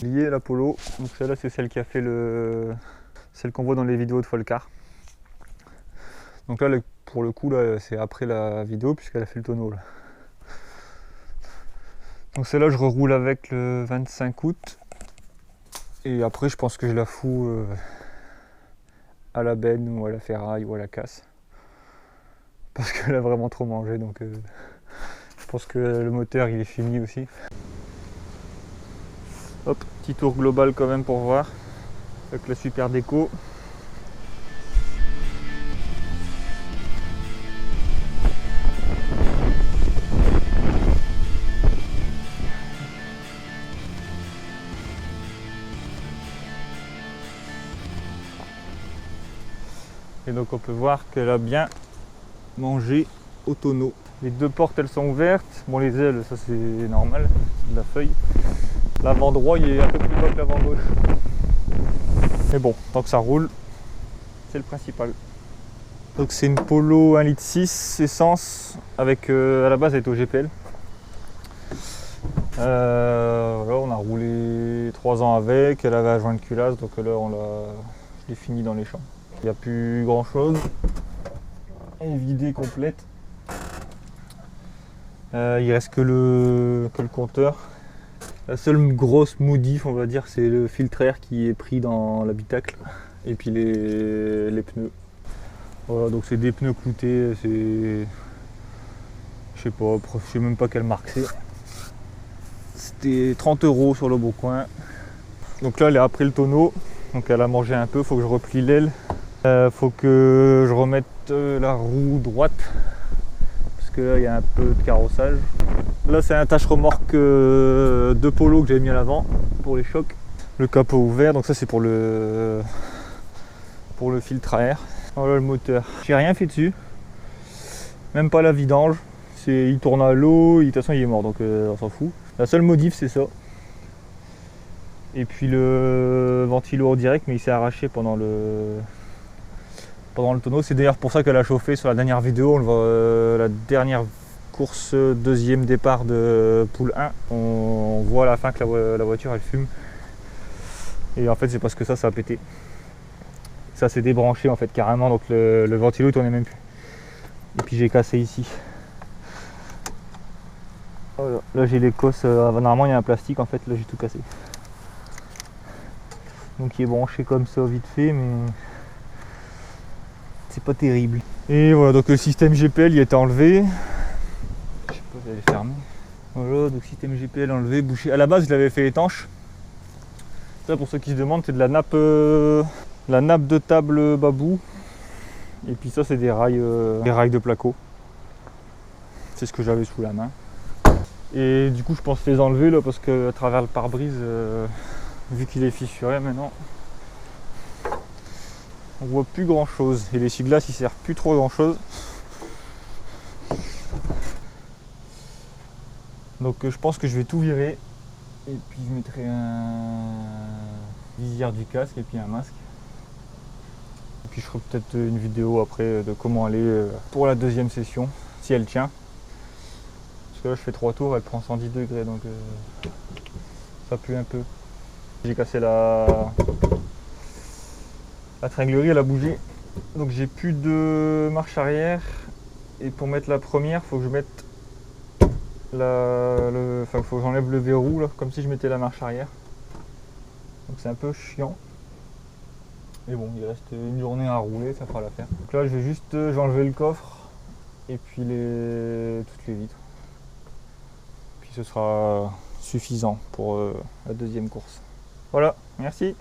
Liée la Polo, donc celle-là c'est celle qui a fait celle qu'on voit dans les vidéos de Folcar. Donc là pour le coup là c'est après la vidéo puisqu'elle a fait le tonneau là. Donc celle-là je reroule avec le 25 août et après je pense que je la fous à la benne ou à la ferraille ou à la casse parce qu'elle a vraiment trop mangé, donc je pense que le moteur il est fini aussi. Hop, petit tour global quand même pour voir avec la super déco. Et donc on peut voir qu'elle a bien mangé au tonneau. Les deux portes elles sont ouvertes. Bon, les ailes ça c'est normal, c'est de la feuille. L'avant droit il est un peu plus bas que l'avant gauche. Mais bon, tant que ça roule, c'est le principal. Donc c'est une Polo 1,6 litre essence avec à la base elle est au GPL. Voilà, on a roulé 3 ans avec, elle avait un joint de culasse, donc là je l'ai fini dans les champs. Il n'y a plus grand chose. Elle est vidée complète. Il reste que le compteur. La seule grosse modif on va dire c'est le filtre air qui est pris dans l'habitacle et puis les pneus. Voilà, donc c'est des pneus cloutés, c'est je sais même pas quelle marque c'est. C'était 30 € sur le Bon Coin. Donc là elle est après le tonneau, donc elle a mangé un peu, faut que je replie l'aile. Faut que je remette la roue droite parce que là il y a un peu de carrossage. Là c'est un tâche-remorque de Polo que j'ai mis à l'avant pour les chocs. Le capot ouvert, donc ça c'est pour le filtre à air. Voilà le moteur. J'ai rien fait dessus, même pas la vidange. Il tourne à l'eau, de toute façon il est mort donc on s'en fout. La seule modif c'est ça. Et puis le ventilo en direct, mais il s'est arraché pendant le tonneau. C'est d'ailleurs pour ça qu'elle a chauffé sur la dernière vidéo. On le voit, la dernière course, deuxième départ de poule 1. On voit à la fin que la voiture elle fume. Et en fait c'est parce que ça a pété. Ça s'est débranché en fait carrément, donc le ventilo il tournait même plus. Et puis j'ai cassé ici. Voilà. Là j'ai les cosses, normalement il y a un plastique en fait, là j'ai tout cassé. Donc il est branché comme ça vite fait, mais c'est pas terrible. Et voilà, donc le système GPL il était enlevé. Je sais pas si elle est fermée. Voilà, donc système GPL enlevé, bouché. À la base je l'avais fait étanche. Ça pour ceux qui se demandent, c'est de la nappe de table Babou. Et puis ça c'est des rails de placo. C'est ce que j'avais sous la main. Et du coup je pense les enlever là parce que à travers le pare-brise, vu qu'il est fissuré maintenant, on voit plus grand chose. Et l'essuie-glace il sert plus trop grand chose. Donc je pense que je vais tout virer. Et puis je mettrai un visière du casque et puis un masque. Et puis je ferai peut-être une vidéo après de comment aller pour la deuxième session, si elle tient. Parce que là je fais 3 tours, elle prend 110 degrés, donc ça pue un peu. J'ai cassé la tringlerie, elle a bougé. Donc j'ai plus de marche arrière. Et pour mettre la première, faut que je mette faut que j'enlève le verrou là, comme si je mettais la marche arrière. Donc c'est un peu chiant. Mais bon, il reste une journée à rouler, ça fera l'affaire. Donc là je vais juste j'enlever le coffre et puis toutes les vitres. Puis ce sera suffisant pour la deuxième course. Voilà, merci.